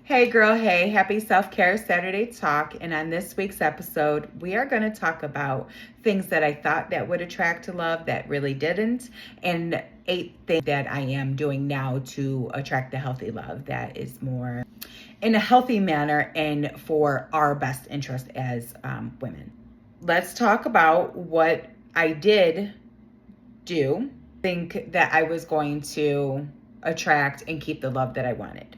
Hey girl, hey, happy self-care Saturday talk. And on this week's episode, we are going to talk about things that I thought that would attract love that really didn't, and 8 things that I am doing now to attract the healthy love that is more in a healthy manner and for our best interest as women. Let's talk about what I did do, think that I was going to attract and keep the love that I wanted.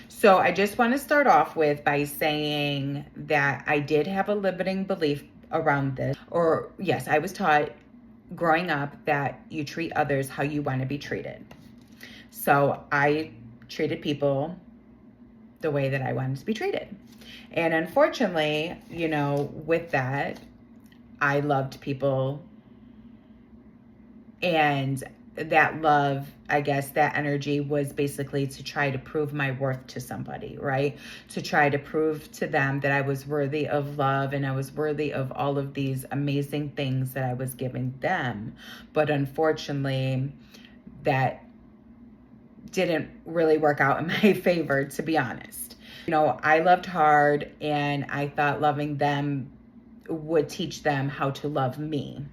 So I just want to start off with by saying that I did have a limiting belief around this. Or yes, I was taught growing up that you treat others how you want to be treated. So I treated people the way that I wanted to be treated. And unfortunately, with that, I loved people, and that love, I guess that energy was basically to try to prove my worth to somebody, right? To try to prove to them that I was worthy of love and I was worthy of all of these amazing things that I was giving them. But unfortunately, that didn't really work out in my favor, to be honest. I loved hard, and I thought loving them would teach them how to love me.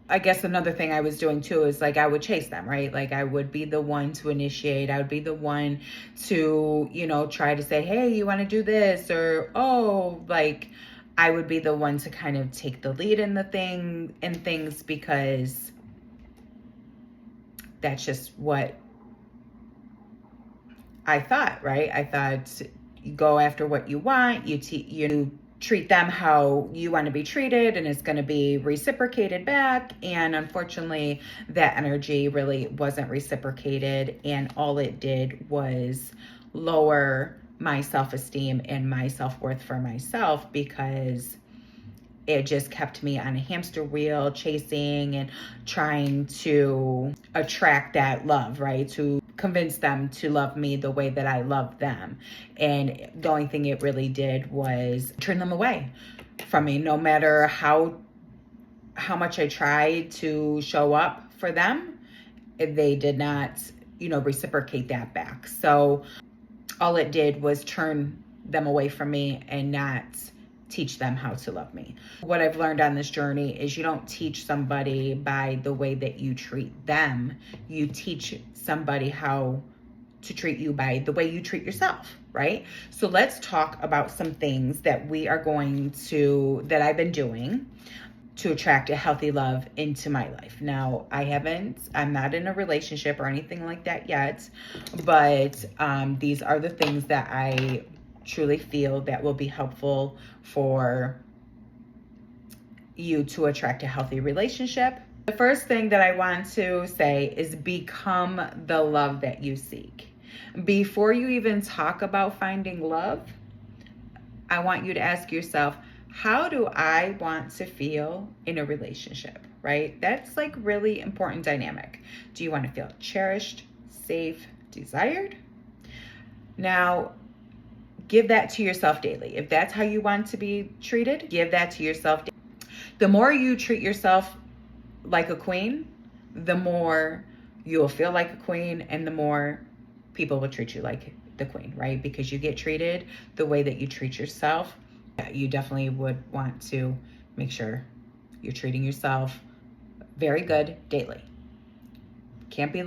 I guess another thing I was doing too is I would chase them, right? I would be the one to initiate. I would be the one to, try to say, hey, you want to do this? Or, I would be the one to kind of take the lead in things, because that's just what I thought, right? I thought you go after what you want, you treat them how you want to be treated, and it's going to be reciprocated back. And unfortunately, that energy really wasn't reciprocated, and all it did was lower my self-esteem and my self-worth for myself, because it just kept me on a hamster wheel, chasing and trying to attract that love, right? To convince them to love me the way that I love them. And the only thing it really did was turn them away from me. No matter how much I tried to show up for them, they did not, reciprocate that back. So all it did was turn them away from me and not teach them how to love me. What I've learned on this journey is you don't teach somebody by the way that you treat them. You teach somebody how to treat you by the way you treat yourself, right? So let's talk about some things that that I've been doing to attract a healthy love into my life. Now, I'm not in a relationship or anything like that yet, but these are the things that I truly feel that will be helpful for you to attract a healthy relationship. The first thing that I want to say is become the love that you seek. Before you even talk about finding love, I want you to ask yourself, how do I want to feel in a relationship, right? That's really important dynamic. Do you want to feel cherished, safe, desired? Now, give that to yourself daily. If that's how you want to be treated, give that to yourself daily. The more you treat yourself like a queen, the more you'll feel like a queen, and the more people will treat you like the queen, right? Because you get treated the way that you treat yourself. You definitely would want to make sure you're treating yourself very good daily. Can't be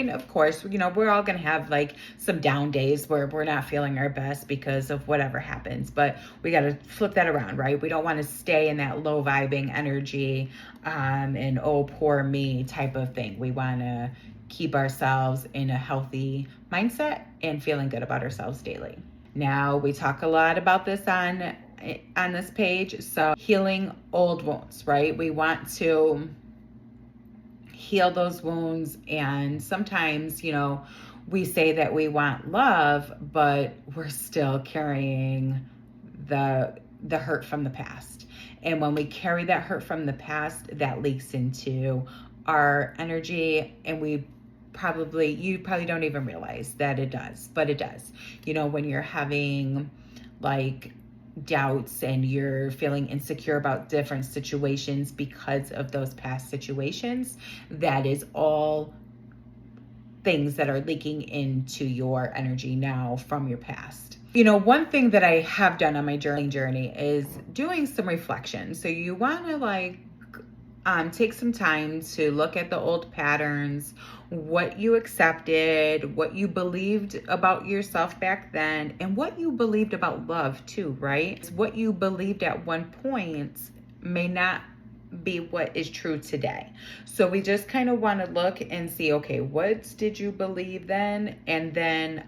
of course, we're all going to have some down days where we're not feeling our best because of whatever happens, but we got to flip that around, right? We don't want to stay in that low vibing energy, and oh, poor me type of thing. We want to keep ourselves in a healthy mindset and feeling good about ourselves daily. Now, we talk a lot about this on this page. So healing old wounds, right? We want to heal those wounds. And sometimes, we say that we want love, but we're still carrying the hurt from the past. And when we carry that hurt from the past, that leaks into our energy, and you probably don't even realize that it does, but it does. When you're having doubts and you're feeling insecure about different situations because of those past situations, that is all things that are leaking into your energy now from your past. You know, one thing that I have done on my journey is doing some reflection. So you want to take some time to look at the old patterns, what you accepted, what you believed about yourself back then, and what you believed about love too, right? What you believed at one point may not be what is true today. So we just kind of want to look and see, okay, what did you believe then? And then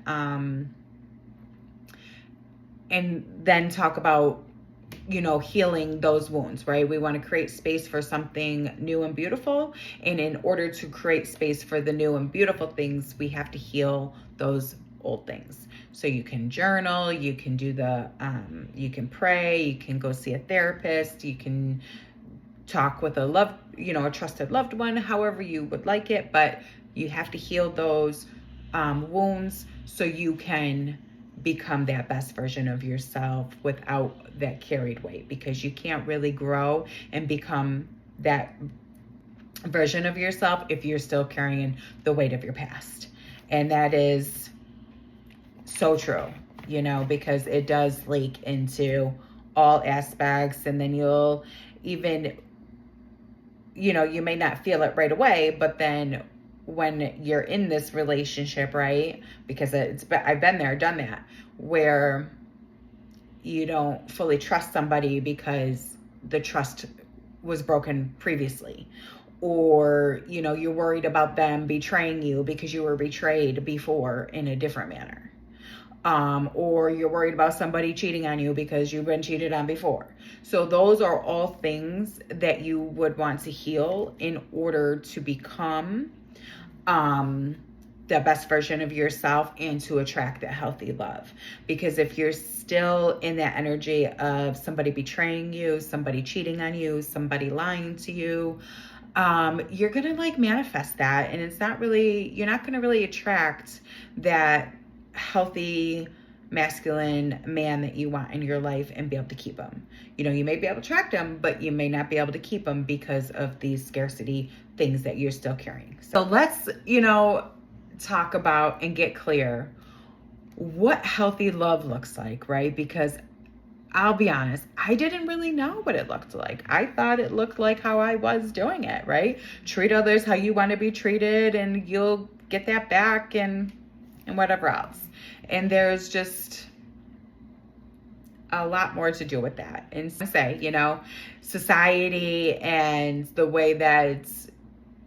talk about, you know, healing those wounds, right? We want to create space for something new and beautiful. And in order to create space for the new and beautiful things, we have to heal those old things. So you can journal, you can do you can pray, you can go see a therapist, you can talk with a trusted loved one, however you would like it, but you have to heal those wounds so you can become that best version of yourself without that carried weight, because you can't really grow and become that version of yourself if you're still carrying the weight of your past. And that is so true, you know, because it does leak into all aspects. And then you'll even, you know, you may not feel it right away, but then when you're in this relationship, right? Because I've been there, done that, where you don't fully trust somebody because the trust was broken previously. Or, you know, you're worried about them betraying you because you were betrayed before in a different manner. Or you're worried about somebody cheating on you because you've been cheated on before. So those are all things that you would want to heal in order to become the best version of yourself and to attract that healthy love. Because if you're still in that energy of somebody betraying you, somebody cheating on you, somebody lying to you, you're gonna manifest that, and you're not gonna really attract that healthy masculine man that you want in your life and be able to keep him. You know, you may be able to attract him, but you may not be able to keep him because of these scarcity things that you're still carrying. So let's, talk about and get clear what healthy love looks like, right? Because I'll be honest, I didn't really know what it looked like. I thought it looked like how I was doing it, right? Treat others how you want to be treated and you'll get that back and whatever else. And there's just a lot more to do with that. And say, society and the way that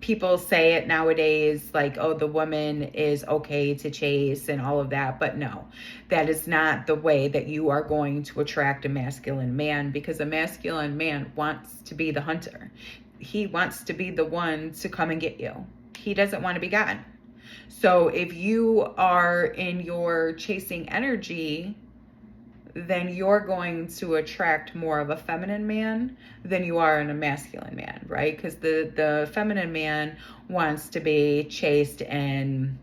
people say it nowadays, like, oh, the woman is okay to chase and all of that. But no, that is not the way that you are going to attract a masculine man, because a masculine man wants to be the hunter. He wants to be the one to come and get you. He doesn't want to be gotten. So if you are in your chasing energy, then you're going to attract more of a feminine man than you are in a masculine man, right? Because the feminine man wants to be chased and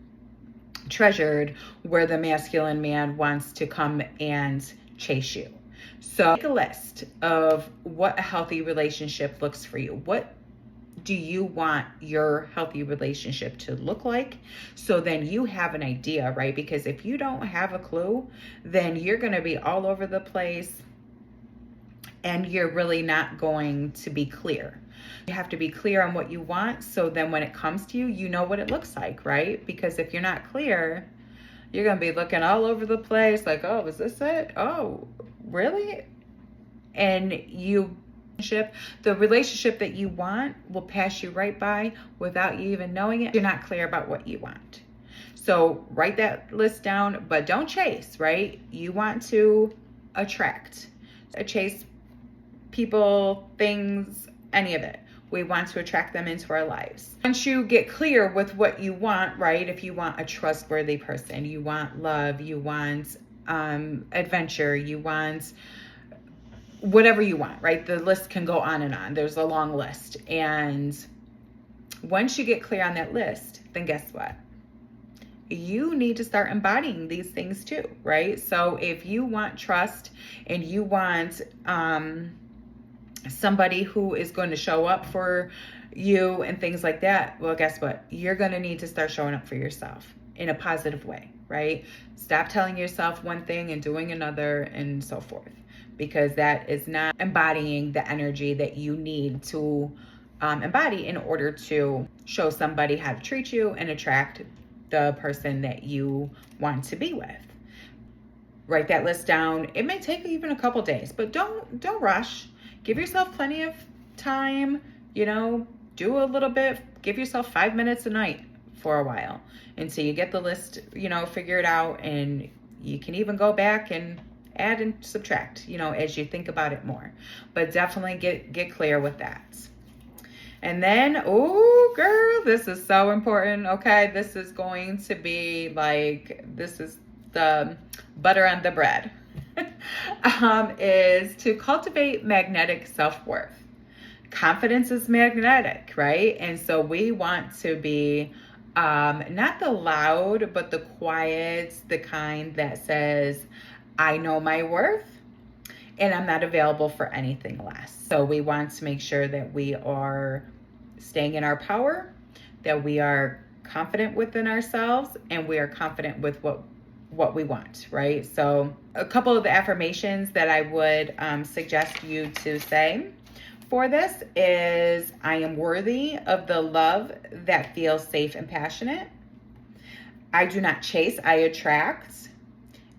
treasured, where the masculine man wants to come and chase you. So make a list of what a healthy relationship looks for you. What do you want your healthy relationship to look like? So then you have an idea, right? Because if you don't have a clue, then you're going to be all over the place and you're really not going to be clear. You have to be clear on what you want, so then when it comes to you, you know what it looks like, right? Because if you're not clear, you're going to be looking all over the place like, oh, is this it? Oh, really? And the relationship that you want will pass you right by without you even knowing it. You're not clear about what you want. So write that list down, but don't chase, right? You want to chase people, things, any of it. We want to attract them into our lives. Once you get clear with what you want, right? If you want a trustworthy person, you want love, you want adventure, you want whatever you want, right? The list can go on and on. There's a long list. And once you get clear on that list, then guess what? You need to start embodying these things too, right? So if you want trust and you want somebody who is going to show up for you and things like that, well, guess what? You're going to need to start showing up for yourself in a positive way, right? Stop telling yourself one thing and doing another and so forth, because that is not embodying the energy that you need to embody in order to show somebody how to treat you and attract the person that you want to be with. Write that list down. It may take even a couple days, but don't rush. Give yourself plenty of time, do a little bit. Give yourself 5 minutes a night for a while until you get the list, figured out, and you can even go back and add and subtract, as you think about it more. But definitely get clear with that. And then, oh girl, this is so important. Okay, this is going to be this is the butter on the bread. Is to cultivate magnetic self-worth. Confidence is magnetic, right? And so we want to be not the loud, but the quiet, the kind that says, I know my worth and I'm not available for anything less. So we want to make sure that we are staying in our power, that we are confident within ourselves, and we are confident with what we want, right? So a couple of the affirmations that I would suggest you to say for this is, I am worthy of the love that feels safe and passionate. I do not chase, I attract,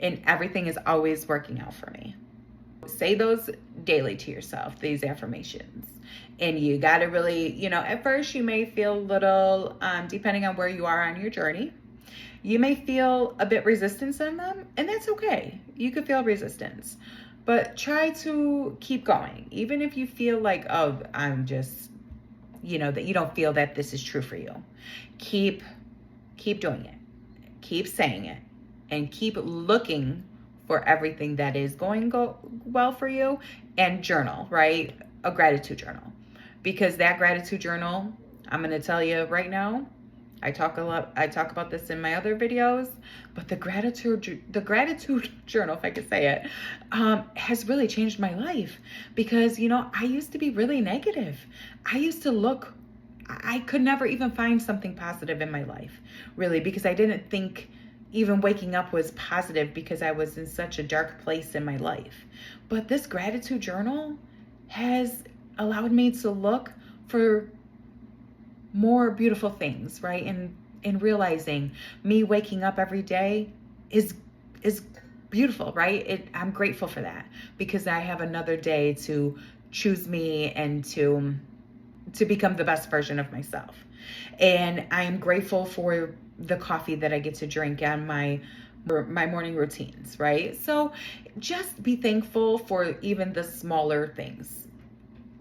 and everything is always working out for me. Say those daily to yourself, these affirmations. And you got to really, at first you may feel a little, depending on where you are on your journey, you may feel a bit resistance in them, and that's okay. You could feel resistance, but try to keep going. Even if you feel like, oh, I'm just, that you don't feel that this is true for you. Keep doing it. Keep saying it, and keep looking for everything that is going well for you, and journal, right? A gratitude journal, because that gratitude journal, I'm going to tell you right now, I talk about this in my other videos, but the gratitude journal, if I could say it, has really changed my life, because, I used to be really negative. I could never even find something positive in my life, really, because I didn't think even waking up was positive, because I was in such a dark place in my life. But this gratitude journal has allowed me to look for more beautiful things, right? And realizing me waking up every day is beautiful, right? I'm grateful for that, because I have another day to choose me and to become the best version of myself. And I am grateful for the coffee that I get to drink on my morning routines, right? So just be thankful for even the smaller things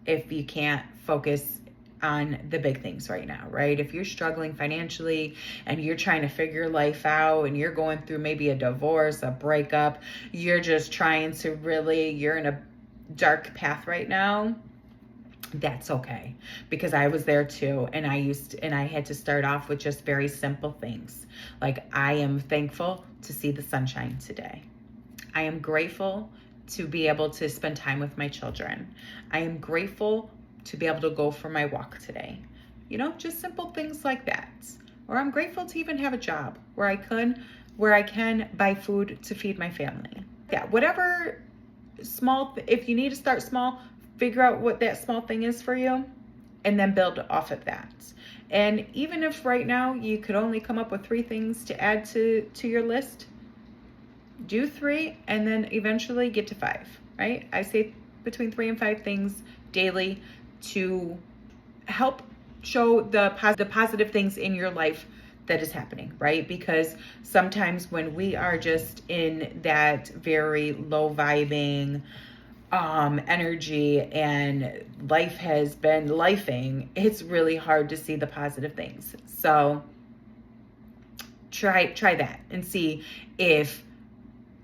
if you can't focus on the big things right now, right? If you're struggling financially and you're trying to figure life out, and you're going through maybe a divorce, a breakup, you're just trying to you're in a dark path right now, that's okay, because I was there too. And I had to start off with just very simple things. Like, I am thankful to see the sunshine today. I am grateful to be able to spend time with my children. I am grateful to be able to go for my walk today. Just simple things like that. Or I'm grateful to even have a job where I can buy food to feed my family. Yeah, whatever small, if you need to start small, figure out what that small thing is for you, and then build off of that. And even if right now you could only come up with 3 things to add to your list, do 3 and then eventually get to 5, right? I say between 3 and 5 things daily to help show the positive things in your life that is happening, right? Because sometimes when we are just in that very low vibing energy and life has been lifing, it's really hard to see the positive things. So try that and see if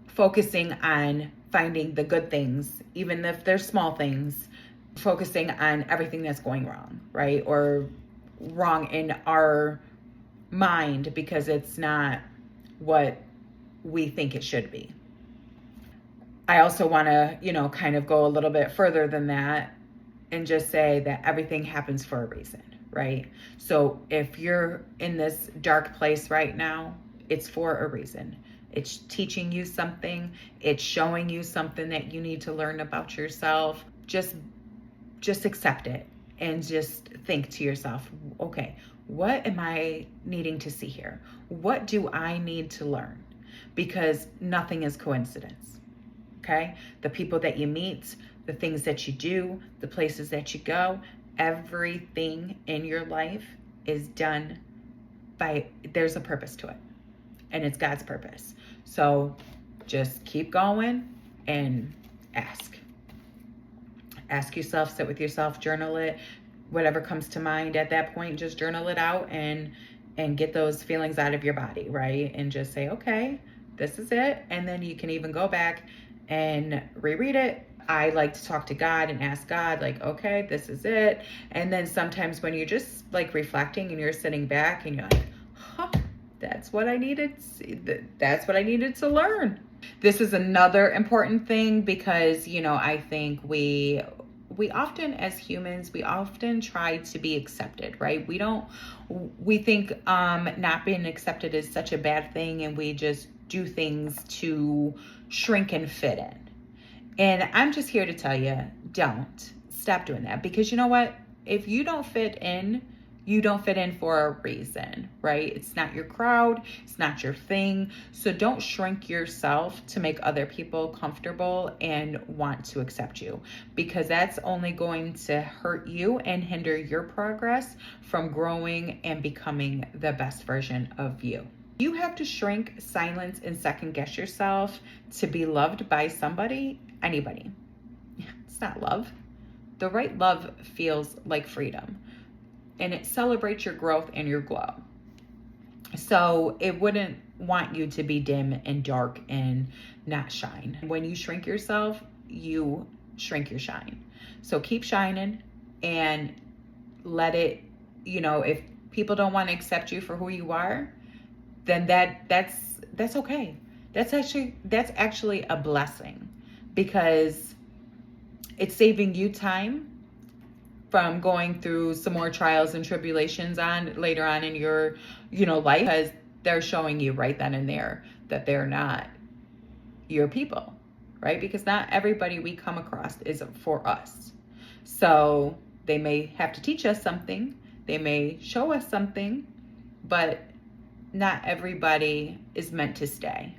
focusing on finding the good things, even if they're small things, focusing on everything that's going wrong, right? Or wrong in our mind because it's not what we think it should be. I also want to, kind of go a little bit further than that and just say that everything happens for a reason, right? So if you're in this dark place right now, it's for a reason. It's teaching you something. It's showing you something that you need to learn about yourself. Just accept it and just think to yourself, okay, what am I needing to see here? What do I need to learn? Because nothing is coincidence. Okay? The people that you meet, the things that you do, the places that you go, everything in your life is done there's a purpose to it, and it's God's purpose. So just keep going and ask yourself, sit with yourself, journal it, whatever comes to mind at that point, just journal it out and get those feelings out of your body, right? And just say, okay, this is it. And then you can even go back and reread it. I like to talk to God and ask God, like, okay, this is it. And then sometimes when you're just like reflecting and you're sitting back and you're like, huh, that's what I needed. That's what I needed to learn. This is another important thing because, I think we often, as humans, we often try to be accepted, right? We think not being accepted is such a bad thing, and we just do things to shrink and fit in. And I'm just here to tell you, don't stop doing that, because you know what? If you don't fit in, you don't fit in for a reason, right? It's not your crowd. It's not your thing. So don't shrink yourself to make other people comfortable and want to accept you, because that's only going to hurt you and hinder your progress from growing and becoming the best version of you. You have to shrink, silence, and second guess yourself to be loved by somebody, anybody. It's not love. The right love feels like freedom, and it celebrates your growth and your glow. So it wouldn't want you to be dim and dark and not shine. When you shrink yourself, you shrink your shine. So keep shining and let it, if people don't want to accept you for who you are, then that's okay. That's actually a blessing, because it's saving you time from going through some more trials and tribulations later on in your, life, because they're showing you right then and there that they're not your people, right? Because not everybody we come across is for us. So they may have to teach us something, they may show us something, but not everybody is meant to stay.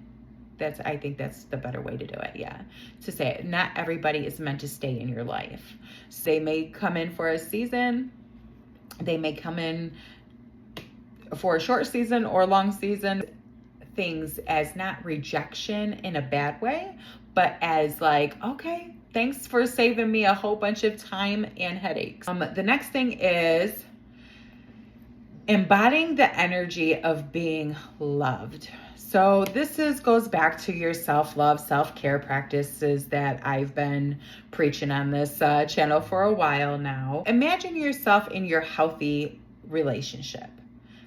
I think that's the better way to do it. Yeah. To say it. Not everybody is meant to stay in your life. So they may come in for a season. They may come in for a short season or a long season. Things as not rejection in a bad way, but as like, okay, thanks for saving me a whole bunch of time and headaches. The next thing is embodying the energy of being loved. So this goes back to your self-love, self-care practices that I've been preaching on this channel for a while now. Imagine yourself in your healthy relationship.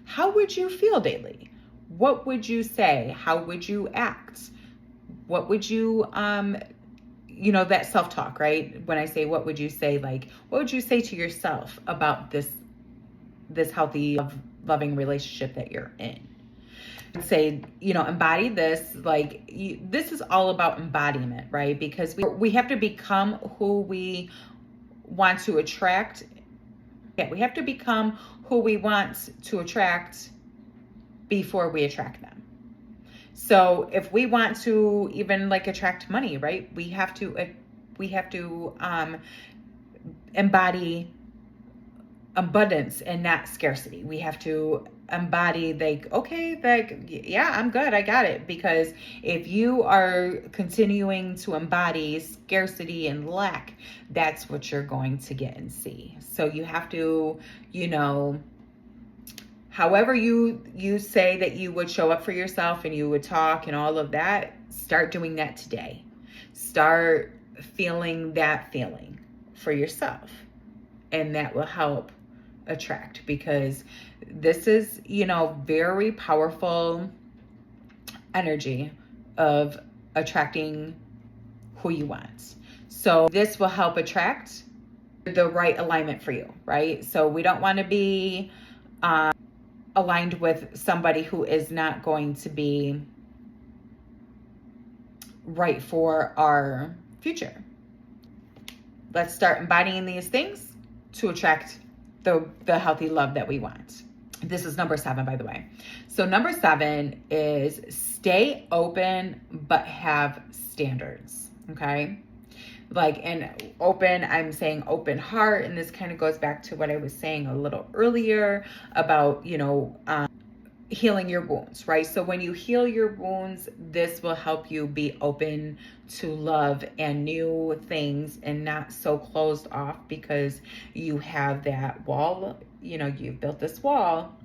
How would you feel daily? What would you say? How would you act? What would you, that self-talk, right? When I say what would you say, like, what would you say to yourself about this healthy, loving relationship that you're in? Say, embody this. This is all about embodiment, right? Because we have to become who we want to attract. Yeah, we have to become who we want to attract before we attract them. So if we want to even attract money, right? We have to embody abundance and not scarcity. We have to embody yeah, I'm good, I got it. Because if you are continuing to embody scarcity and lack, that's what you're going to get and see. So you have to, however you say that you would show up for yourself and you would talk and all of that, start doing that today. Start feeling that feeling for yourself, and that will help attract, because this is, very powerful energy of attracting who you want. So this will help attract the right alignment for you, right? So we don't want to be aligned with somebody who is not going to be right for our future. Let's start embodying these things to attract the healthy love that we want. This is number 7, by the way. So number 7 is stay open, but have standards. Okay. Like, and open, I'm saying open heart. And this kind of goes back to what I was saying a little earlier about, healing your wounds, right? So when you heal your wounds, this will help you be open to love and new things and not so closed off because you have that wall, you've built this wall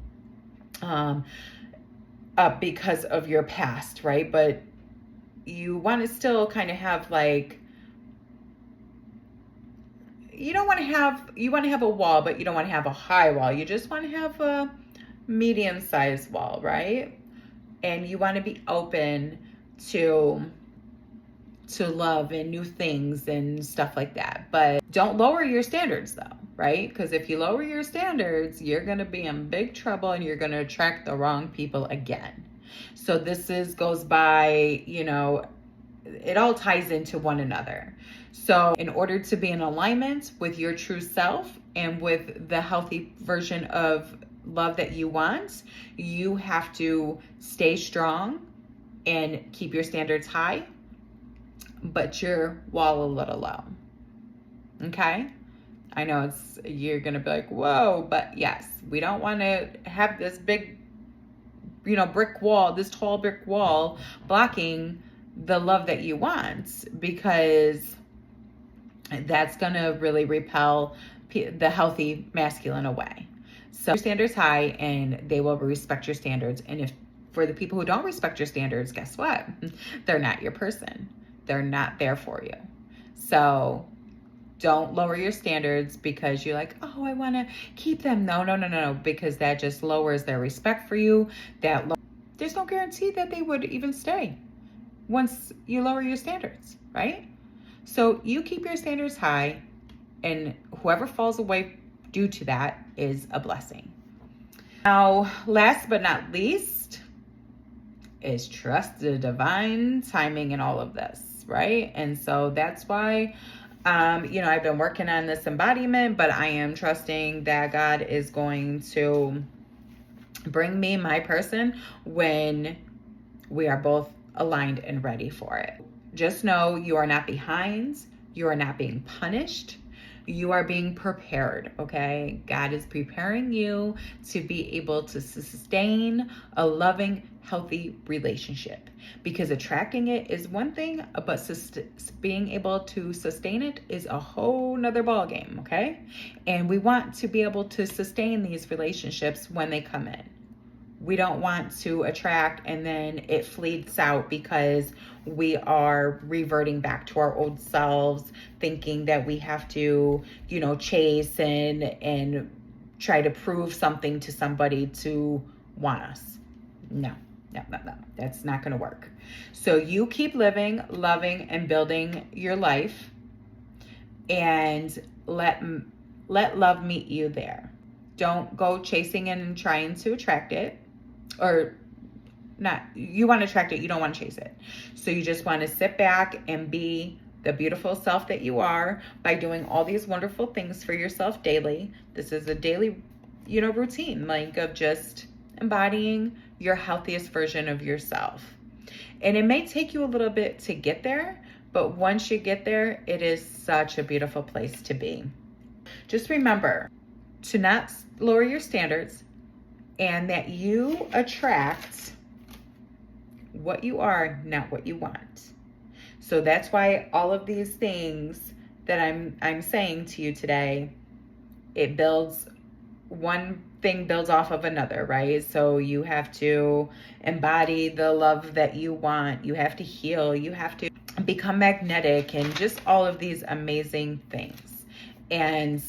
up because of your past, right? But you want to still kind of have like, you want to have a wall, but you don't want to have a high wall. You just want to have a medium-sized wall, right? And you want to be open to love and new things and stuff like that. But don't lower your standards though, right? Because if you lower your standards, you're going to be in big trouble and you're going to attract the wrong people again. So this goes by, it all ties into one another. So in order to be in alignment with your true self and with the healthy version of love that you want, you have to stay strong and keep your standards high, but your wall a little low. Okay? I know you're going to be like, whoa, but yes, we don't want to have this big, brick wall, this tall brick wall blocking the love that you want, because that's going to really repel the healthy masculine away. So your standards high and they will respect your standards. And if for the people who don't respect your standards, guess what? They're not your person. They're not there for you. So don't lower your standards because you're like, oh, I want to keep them. No, because that just lowers their respect for you. There's no guarantee that they would even stay once you lower your standards, right? So you keep your standards high, and whoever falls away due to that is a blessing. Now, last but not least is trust the divine timing in all of this, right? And so that's why, I've been working on this embodiment, but I am trusting that God is going to bring me my person when we are both aligned and ready for it. Just know you are not behind. You are not being punished. You are being prepared, okay? God is preparing you to be able to sustain a loving, healthy relationship, because attracting it is one thing, but being able to sustain it is a whole nother ballgame, okay? And we want to be able to sustain these relationships when they come in. We don't want to attract and then it fleets out because we are reverting back to our old selves, thinking that we have to, chase and try to prove something to somebody to want us. No. That's not going to work. So you keep living, loving, and building your life, and let love meet you there. Don't go chasing and trying to attract it. Or not, you want to attract it, you don't want to chase it. So you just want to sit back and be the beautiful self that you are by doing all these wonderful things for yourself daily. This is a daily, routine, like of just embodying your healthiest version of yourself. And it may take you a little bit to get there, but once you get there, it is such a beautiful place to be. Just remember to not lower your standards, and that you attract what you are, not what you want. So that's why all of these things that I'm saying to you today, one thing builds off of another, right? So you have to embody the love that you want. You have to heal. You have to become magnetic, and just all of these amazing things. And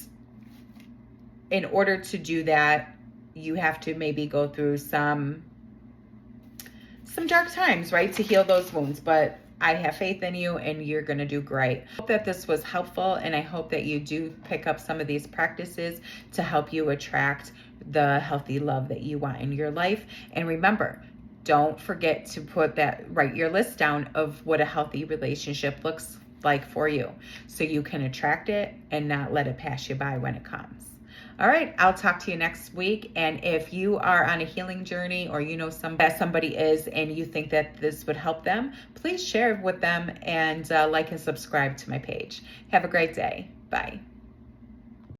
in order to do that, you have to maybe go through some dark times, right, to heal those wounds. But I have faith in you and you're going to do great. I hope that this was helpful, and I hope that you do pick up some of these practices to help you attract the healthy love that you want in your life. And remember, don't forget to write your list down of what a healthy relationship looks like for you, so you can attract it and not let it pass you by when it comes. All right, I'll talk to you next week. And if you are on a healing journey, or you know somebody is and you think that this would help them, please share with them and like and subscribe to my page. Have a great day. Bye.